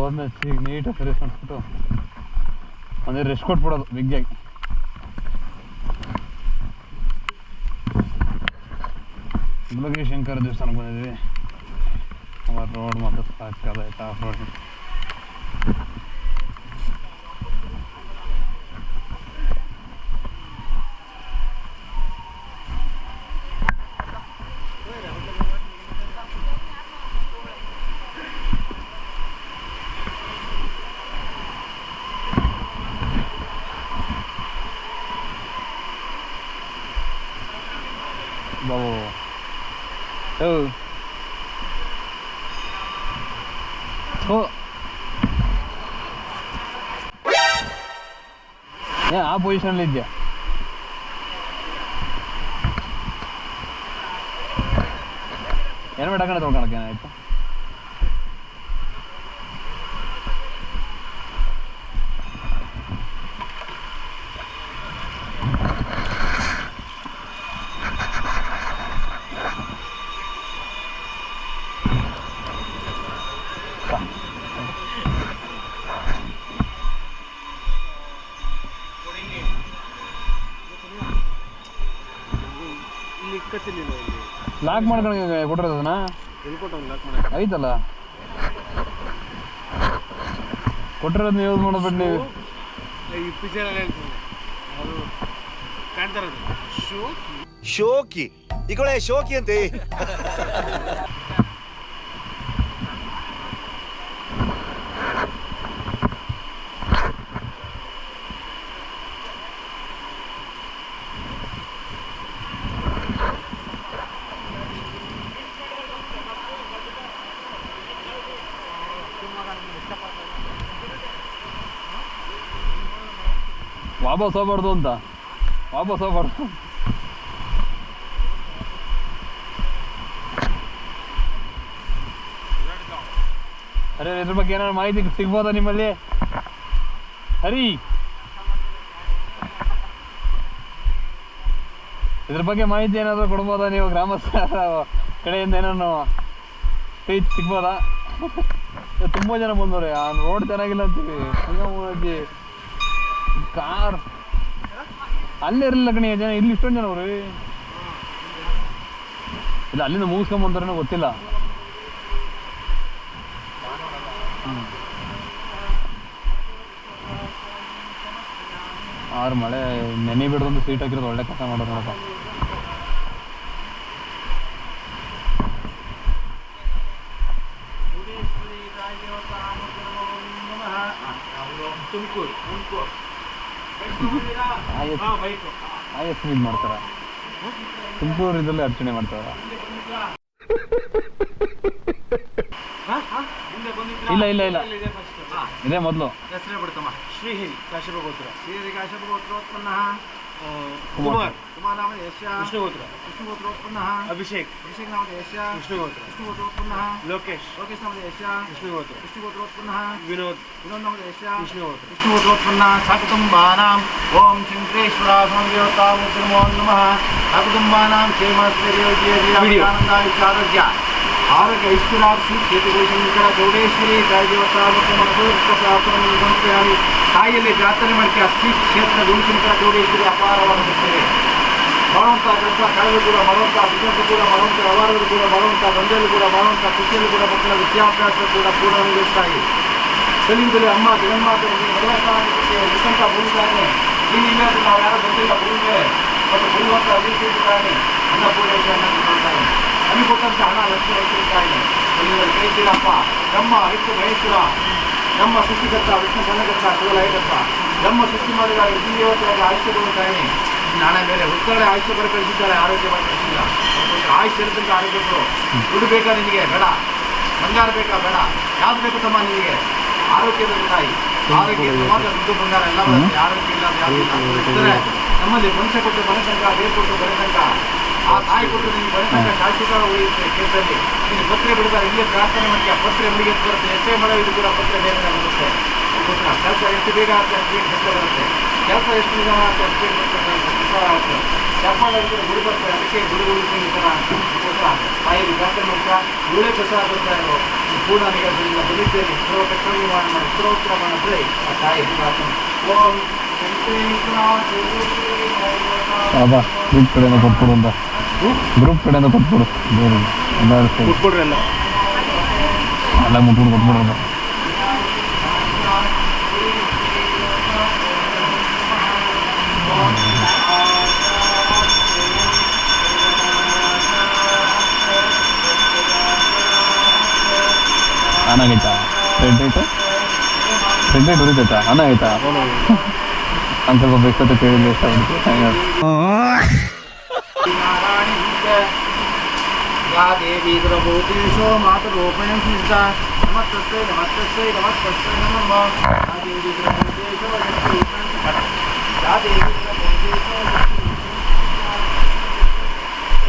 ಹೋದ್ಮೇಲೆ ಈಗ ನೀಟಾಗಿ ಫ್ರೆಶ್ ಮಾಡಿಸ್ಬಿಟ್ಟು ಅಂದರೆ ರೆಸ್ಟ್ ಕೊಟ್ಬಿಡೋದು ಬಿಗ್ಗಾಗಿ. ಮುಳುಗಿ ಶಂಕರ ದೇವಸ್ಥಾನಕ್ಕೆ ಬಂದಿದ್ವಿ. ಅವರ ರೋಡ್ ಮಾತ್ರ ಸಾಕಾಗೈತೆ ಆಫ್ ರೋಡ್. ಬಾಬು ಏನ್ ಆ ಪೊಸಿಷನಲ್ಲಿ ಇದೆಯಾ? ಹೆಲ್ಮೆಟ್ ಹಾಕೊಂಡೆ ತೊಳ್ಕೊಳಕ್ಕೆ ಏನಾಯ್ತು? ಲಾಕ್ ಮಾಡ್ಕೊಂಡು ಕೊಟ್ಟಿರೋದು ಅದನ್ನ ಐತಲ್ಲ ಕೊಟ್ಟಿರೋದನ್ನ ಯೂಸ್ ಮಾಡೋದ್ಬಿಟ್ಟು ನೀವು ಶೋಕಿ ಈಗಳೆ ಶೋಕಿ ಅಂತೆ. ವಾಪಸ್ ಹೋಗ್ಬಾರ್ದು ಅಂತ, ವಾಪಸ್ ಹೋಗ್ಬಾರ್ದು. ಅರೆ ಇದ್ರ ಬಗ್ಗೆ ಏನಾದ್ರು ಮಾಹಿತಿ ಸಿಗ್ಬೋದಾ ನಿಮ್ಮಲ್ಲಿ? ಹರಿ, ಇದ್ರ ಬಗ್ಗೆ ಮಾಹಿತಿ ಏನಾದರೂ ಕೊಡ್ಬೋದಾ ನೀವು? ಗ್ರಾಮಸ್ಥರ ಕಡೆಯಿಂದ ಏನಾರು ಸಿಗ್ಬೋದಾ? ತುಂಬ ಜನ ಬಂದವ್ರೆ, ಆ ರೋಡ್ ಚೆನ್ನಾಗಿಲ್ಲ ಅಂತೀವಿ. ಕಾರ್ ಅಲ್ಲೇ ಇರಲಿಲ್ಲ ಕಣಿ ಜನ, ಇಲ್ಲಿ ಇಷ್ಟೊಂದು ಜನ ಅವ್ರಿ. ಇಲ್ಲ ಅಲ್ಲಿಂದ ಮುಗಿಸ್ಕೊಂಬಂತಾರೇನೋ ಗೊತ್ತಿಲ್ಲ. ಆರು ಮಳೆ ನೆನೆ ಬಿಡೋದೊಂದು ಸೀಟ್ ಹಾಕಿರೋದು ಒಳ್ಳೆ ಕೆಲಸ ಮಾಡೋದು ನೋಡಪ್ಪ. ಆಯಸ್ಸು ಇದು ಮಾಡ್ತಾರ, ತುಮಕೂರು ಇದರಲ್ಲಿ ಅರ್ಚನೆ ಮಾಡ್ತಾರ. ಇಲ್ಲ ಇಲ್ಲ ಇಲ್ಲ ಇದೇ ಮೊದಲು. ಶ್ರೀಹರಿ ಕಾಶ್ಯಪಗೋತ್ರ, ಶ್ರೀಹರಿ ಕಾಶ್ಯಪಗೋತ್ರೋತ್ಪನ್ನ ಕುಮಾರ್, ಕುಮಾರ್ ನಾಮ ಯಶ ವಿಷ್ಣುಗೋತ್ರ, ವಿಷ್ಣುಗೋತ್ರೋತ್ಪನ್ನ ಅಭಿಷೇಕ್, ಅಭಿಷೇಕ್ ನಾಮ ಯಶ ವಿಷ್ಣುಗೋತ್ರ, ವಿಷ್ಣುಗೋತ್ರೋತ್ಪನ್ನ ಲೋಕೇಶ್, ಲೋಕೇಶ್ ನಾಮ ಯಶ ವಿಷ್ಣುಗೋತ್ರ, ವಿಷ್ಣುಗೋತ್ರೋತ್ಪನ್ನ ವಿನೋದ್, ವಿನೋದ್ ನಾಮ ಯಶ ವಿಷ್ಣುಗೋತ್ರ, ವಿಷ್ಣುಗೋತ್ರೋತ್ಪನ್ನ ಸಕುಟುಂಬಾನಾಂ ಓಂ ಶಂಕರೇಶ್ವರಾಯ ನಮಃ. ಸಕುಟುಂಬಾನಾಂ ಕ್ಷೇಮಸ್ಥೈರ್ಯೋಗ್ಯ ಆರೋಗ್ಯ ಐಶ್ವರ್ಯಾರ್ಥಿ ಕ್ಷೇತ್ರಗೋಶಂಕರ ಚೌಡೇಶ್ವರಿ ಗಾಯದೇವತಾ ಮತ್ತು ಮನಸ್ಸೂರ್ಯಾಮಿ. ತಾಯಿಯಲ್ಲಿ ಪ್ರಾರ್ಥನೆ ಮಾಡ್ತೀವಿ. ಶ್ರೀ ಕ್ಷೇತ್ರ ಗುರುಶಂಕರ ಚೌಡೇಶ್ವರಿ ಅಪಾರವಾದ ಭಕ್ತರೆ ಮಾಡುವಂಥ ಕೆಲಸ ಕಳೆದು ಕೂಡ ಮಾಡುವಂಥ ಬಿಸಿಲು ಕೂಡ ಮಾಡುವಂಥ ವ್ಯವಹಾರಗಳು ಕೂಡ ಮಾಡುವಂಥ ದಂಧೆಯಲ್ಲಿ ಕೂಡ ಮಾಡುವಂಥ ಕೃಷಿಯಲ್ಲಿ ಕೂಡ ಮಕ್ಕಳ ವಿದ್ಯಾಭ್ಯಾಸ ಕೂಡ ಪೂರ್ಣಗೊಳಿಸ್ತಾಯಿ. ಕಲಿಯುಗದಲ್ಲಿ ಅಮ್ಮ ಜಗನ್ಮಾತೆಗೆ ಭಗವಂತನಿಗೆ ನಿಸಂತ ಭೂಮಿತಾನೆ ನೀನು ಇಲ್ಲದೆ ನಾವು ಯಾರು ಬಂದಿಲ್ಲ ಭೂಮಿಗೆ ಮತ್ತು ಬರುವಂಥ ಅಭಿಷೇಕಿದ್ದಾನೆ ಅನ್ನಪೂರ್ಣೇಶ್ವರ ಕೊಡ್ತಾನೆ. ನಮಗೆ ಕೊಟ್ಟಂಥ ಹಣ ಲಕ್ಷ್ಮಿ ವಹಿಸಿದ್ದಾನೆ. ಕೈತೀರಪ್ಪ ನಮ್ಮ ವಿಷ್ಣು ಮಹೇಶ್ವರ, ನಮ್ಮ ಸೃಷ್ಟಿಕರ್ತ ವಿಷ್ಣು ಸನ್ನಕರ್ತ ಕುಲಲಯಕರ್ತ, ನಮ್ಮ ಸೃಷ್ಟಿ ಮಾಡಿದ ವಿಧಿದೇವತೆಯಾಗಿ ಆಯುಷ್ಯ ಕೊಡುತ್ತಾನೆ. ಹಣ ಮೇಲೆ ಹುಟ್ಟಳೆ ಆಯುಷ್ಯ ಬರಕಳಿಸಿದ್ದಾಳೆ, ಆರೋಗ್ಯ ಬರಕಳಿಸಿಲ್ಲ. ಆಯುಷ್ಯ ಇರತಕ್ಕ ಆರೋಗ್ಯಗಳು. ದುಡ್ಡು ಬೇಕಾ ನಿನಗೆ? ಬೇಡ. ಬಂಗಾರ ಬೇಕಾ? ಬೇಡ. ಯಾವ್ದು ಬೇಕು ತಮ್ಮ ನಿನಗೆ? ಆರೋಗ್ಯದ ತಾಯಿ. ಆರೋಗ್ಯ ಮಾತ್ರ ದುಡ್ಡು ಬಂಗಾರ ಎಲ್ಲ ಬರುತ್ತೆ. ಆರೋಗ್ಯ ಇಲ್ಲ ಯಾರು ನಮ್ಮಲ್ಲಿ ಮನುಷ್ಯ ಕೊಟ್ಟು ಮನಸಂಕ, ಬೇರೆ ಕೊಟ್ಟು ಬರಸಂಕ, ಆ ತಾಯಿ ಕೊಟ್ಟು ನಿಮಗೆ ಬರಸಂಕ ಶಾಶ್ವತ ಉಳಿಯುತ್ತೆ. ಕೇಸಲ್ಲಿ ನೀನು ಪತ್ರೆ ಬಿಡಿದಾಗ ಇಲ್ಲೇ ಪ್ರಾರ್ಥನೆ ಮಾಡ್ತೀಯ, ಪತ್ರೆ ಮುಡಿಗೆ ಬರುತ್ತೆ. ಎಷ್ಟೇ ಮಾಡೋದು ಕೂಡ ಪತ್ರೆ ಬೇರೆ ಬರುತ್ತೆ. ಕೆಲಸ ಎಷ್ಟು ಬೇಗ ಆಗ್ತದೆ ಅಷ್ಟು ಕೆಲಸ ಬರುತ್ತೆ. ಕೆಲಸ ಎಷ್ಟು ನಿಧಾನ ಆಗ್ತದೆ ಅಷ್ಟೇ ಆಗುತ್ತೆ. ಚಪ್ಪಲ್ ಗುಡಿ ಬರ್ತಾರೆ ಅದಕ್ಕೆ ಗುಡಿ ಬಾಯಿಗೆ ಜಾತ್ರೆ ಮಾಡ್ತಾ ಇವಳೇ ಪ್ರಸಾದ ಬರ್ತಾರೆ ಪೂರ್ಣ ನಿಗದಿಯಿಂದ ಬದುಕೇರಿ ಸರ್ವ ಕರ್ತವ್ಯಮಾನ ಮಾಡಿ ಸರ್ವೋತ್ತರಮಾನ ಬರೀ ಆ ತಾಯಿ ಓಂ ಅಬ್ಬಾ ಗ್ರೂಪ್ ಕಡೆಯಿಂದ ಕೊಟ್ಬಿಡು ಅಂತ ಗ್ರೂಪ್ ಕಡೆಯಿಂದ ಕೊಟ್ಬಿಡು ಬೇರೆ ಕೊಟ್ಬಿಡ್ರಿ ಎಲ್ಲ ಎಲ್ಲ ಮುಟ್ಬಿಡು ಕೊಟ್ಬಿಡು ಅಂತ ಆನ್ ಆಗೈತಾ ರೆಡ್ ಲೈಟ್ ಉರಿತೈತಾ ಆನ್ ಆಗೈತಾ ಒಂದು ಸ್ವಲ್ಪ ಬೇಕತ್ತೆ ಕೇಳಿದ್ರೆ या देवी द्रवोदेशो मातरूपेण सिद्धा नमस्तस्यै नमस्तस्यै नमस्तस्यै नमः या देवी द्रवोदेशो या देवी द्रवोदेशो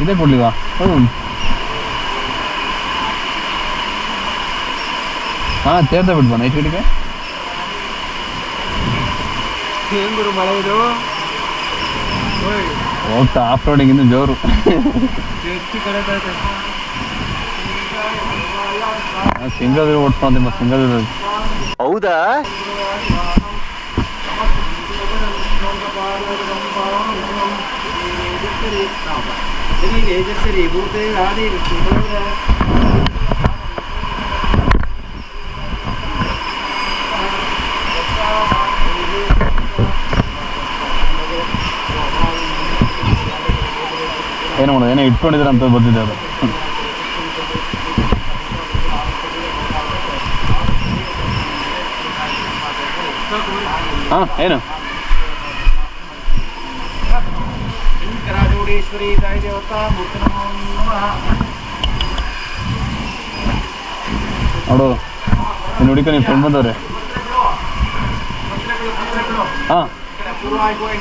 ಇದೇ ಕೊಡ್ಲಿವಾ ಹಾಂ ತೇರ್ತಾ ಬಿಡ್ಬಾ ನೈಟ್ ಗಿಟಿಗೆ ಏನು ಗುರು ಮಳೆ ಇದು ಹೋಗ್ತಾ ಆಫ್ ರೋಡಿಂಗ್ ಇನ್ನು ಜೋರು ಸಿಂಗಲ್ ಓಡ್ಸ್ಕೊಂತೀವಿ ಮತ್ತೆ ಸಿಂಗಲ್ ಹೌದಾ ಏನು ಮಾಡೋದು ಏನೋ ಇಟ್ಕೊಂಡಿದ್ರೆ ಅಂತ ಬಂದಿದೆ ಅದು ಹಾಂ ಏನು ರಾಜೋಡೇಶ್ವರಿ ತಾಯಿ ದೇವತಾ ಮೂರ್ತಿ ನಮೋ ನಮಃ ನೋಡು ನೀನು ಹುಡುಕ ನಿಮ್ಮ ಫ್ರೆಂಡ್ ಬಂದವ್ರೆ ಹಾಂ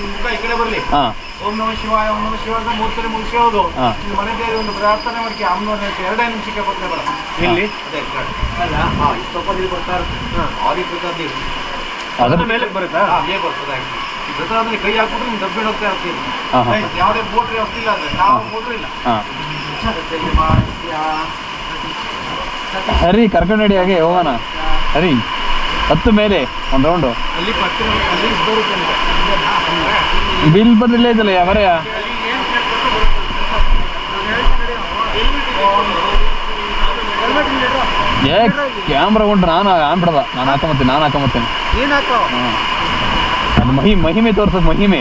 ಮುಖ ಈ ಕಡೆ ಬರಲಿ ಹಾಂ ಓಂ ನಮಃ ಶಿವಾಯ ಮೂರ್ತಿ ಮುಗಿಸೋದು ಮನೆ ದೇವಿ ಒಂದು ಪ್ರಾರ್ಥನೆ ಮಾಡಿ ಅಮ್ಮನವ್ರ 2 ನಿಮಿಷಕ್ಕೆ ಬರ್ತಾರೆ ಬರ ಇಲ್ಲಿ ಅಲ್ಲ ಹಾಂ ಸ್ವಲ್ಪ ನೀರು ಬರ್ತಾರೆ ಅವ್ರಿಗೆ ಬೇಕಾದ ಅದ್ರ ಮೇಲೆ ಬರುತ್ತಾ ಹೇಗೆ ಬರ್ತದೆ ಜೊತೆ ಕೈ ಹಾಕ್ಬಿಟ್ರೆ ನೀವು ದಬ್ಬಿ ಹೋಗ್ತಾ ಇರ್ತೀರಿ ಯಾವುದೇ ಬೋಟ್ ವ್ಯವಸ್ಥೆ ಇಲ್ಲ ಅಂದ್ರೆ ನಾವು ಬೋಟ್ರು ಇಲ್ಲ ಹರಿ ಕರ್ಕೊಂಡು ನಡಿ ಹಾಗೆ ಹೋಗೋಣ ಹರಿ ಹತ್ತು ಮೇಲೆ ಒಂದು ರೌಂಡು ಅಲ್ಲಿ ಪತ್ರ ಅಲ್ಲಿ ಬರುತ್ತೆ ಬಿಲ್ ಬಂದಿಲ್ಲೇ ಇದಲ್ಲ ಯಾವರೇ ಏ ಕ್ಯಾಮ್ರಾ ಕೊಂಡು ನಾನು ಆನ್ಬಿಡದ ನಾನು ಹಾಕೊಂಬತ್ತೇನೆ ಹಾಂ ಅದು ಮಹಿಮೆ ತೋರ್ಸೋದು ಮಹಿಮೆ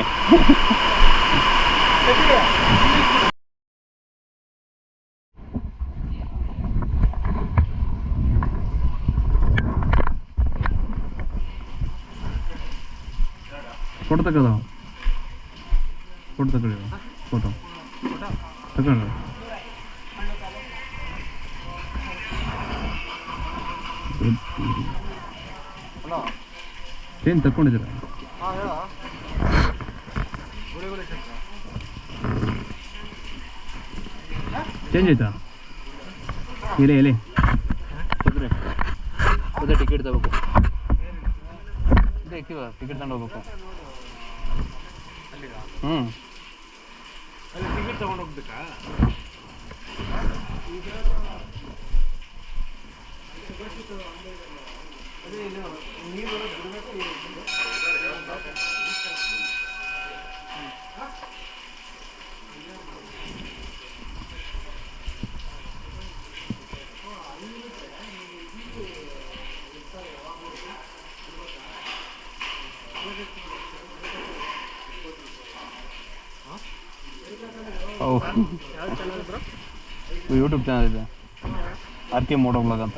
ಫೋಟೋ ತಗೊಳ್ಳೋ ಫೋಟೋ ತಗೊಳ್ಳಿ ಫೋಟೋ ತಗೊಂಡು ಏನು ತಗೊಂಡಿದ್ದೀರ ಚೇಂಜ್ ಆಯ್ತಾ ಎಲೆ ಕುದುರೆ ಟಿಕೆಟ್ ತಗೋಬೇಕು ಇದೆ ಟಿಕೆಟ್ ತಗೊಂಡು ಹೋಗ್ಬೇಕು ಹ್ಞೂ ಟಿಕೆಟ್ ತಗೊಂಡು ಹೋಗ್ಬೇಕಾ ಯೂಟ್ಯೂಬ್ ಚಾನಲ್ ಇದೆ ಆರ್ ಕೆ ಮೋಟೋ ಬ್ಲಾಗ್ ಅಂತ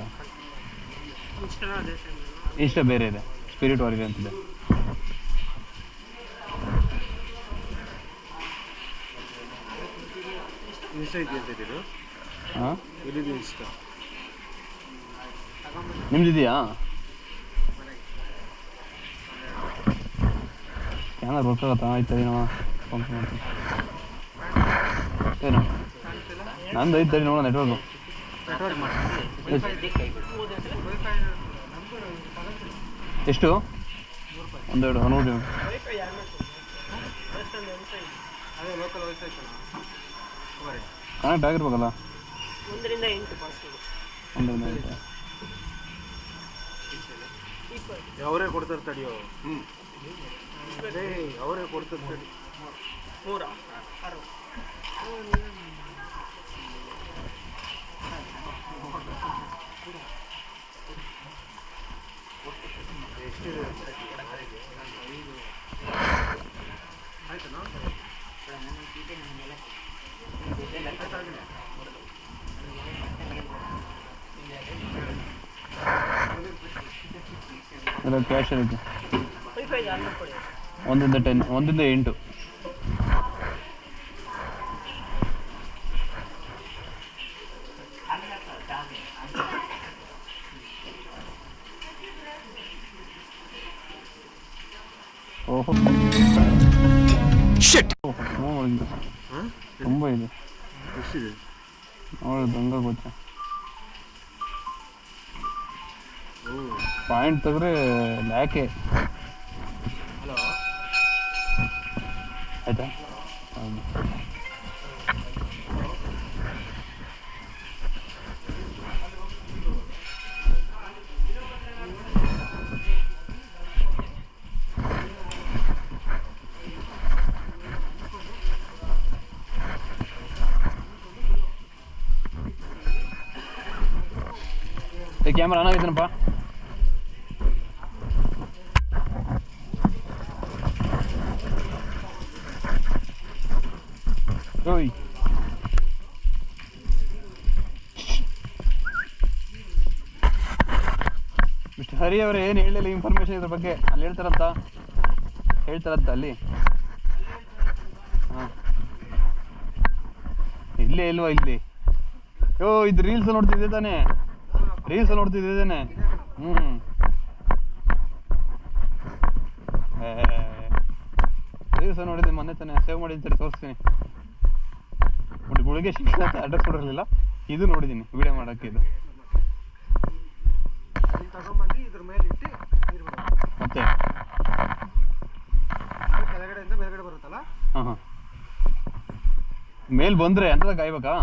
ಇಷ್ಟ ಬೇರೆ ಇದೆ ಸ್ಪಿರಿಟ್ ವಾರಿಯರ್ ಅಂತಿದೆ ಹಾಂ ನಿಮ್ದಿದೆಯಾ ಏನಾರು ಗೊತ್ತಾಗತ್ತಾ ಆಯ್ತು ಏನೋ ಫಂಕ್ಷನ್ ಮಾಡ್ತೀನಿ ಏನು ನಂದು ಐದು ತಡಿ ನೋಡೋಣ ನೆಟ್ವರ್ಕು ಎಷ್ಟು 100 100 ಲೋಕಲ್ ವಯಸ್ಸು ಕನೆಕ್ಟ್ ಆಗಿರ್ಬೇಕಲ್ಲ 1 ರಿಂದ 8 ಪಾಸ್ವರ್ಡ್. 1 ರಿಂದ 8 ಅವರೇ ಕೊಡ್ತಾರೆ ತಡಿಯೋ. ಅವರೇ ಕೊಡ್ತಾರೆ ತಡಿ. 3 6 ಇದರಲ್ಲಿ ಕ್ಯಾಶ್ ಇರುತ್ತೆ. ವೈಫೈ ಆನ್ ಕೊಡಿ. 1 ರಿಂದ 10, 1 ರಿಂದ 8. ಓಹೋ ತುಂಬ ಇದೆ. ಎಷ್ಟಿದೆ ನೋಡಿ ದಂಗ ಗೊತ್ತಾ. ಪಾಯಿಂಟ್ ತೆಗ್ರೆ ಲ್ಯಾಕೆ. ಹಲೋ ಆಯ್ತಾ? ಹೌದು. ಕ್ಯಾಮ್ರಾ ಆನ್ ಆಗಿದ್ದೀನಪ್ಪ. ಓಯ್ ಮಿಸ್ಟರ್ ಹರಿ ಅವರೇ ಏನು ಹೇಳಿಲ್ಲ ಇನ್ಫಾರ್ಮೇಶನ್ ಇದ್ರ ಬಗ್ಗೆ. ಅಲ್ಲಿ ಹೇಳ್ತಾರಂತ ಅಲ್ಲಿ. ಹಾಂ ಇಲ್ಲೇ ಇಲ್ವಾ ಇಲ್ಲಿ? ಇದು ರೀಲ್ಸ್ ನೋಡ್ತಿದ್ದೆ ತಾನೇ? ರೀಲ್ಸ್ ನೋಡ್ತಿದ್ದೇನೆ. ರೀಲ್ಸ್ ನೋಡಿದ್ದೆ ಮೊನ್ನೆ ತಾನೆ, ಸೇವ್ ಮಾಡಿದ್ದೀನಿ, ತೋರಿಸ್ತೀನಿ. ಬಟ್ ಗುಳಿಗೆ ಶಿಕ್ಷಣ ಅಂತ ಅಡ್ರೆಸ್ ಕೊಡಿರಲಿಲ್ಲ. ಇದು ನೋಡಿದ್ದೀನಿ ವಿಡಿಯೋ ಮಾಡೋಕ್ಕೆ. ಇದು ಮತ್ತೆ ಕೆಳಗಡೆಯಿಂದ ಮೇಲ್ಗಡೆ ಬರುತ್ತಲ್ಲ. ಹಾಂ ಮೇಲ್ ಬಂದರೆ ಅಂತ ಕಾಯ್ಬೇಕಾ?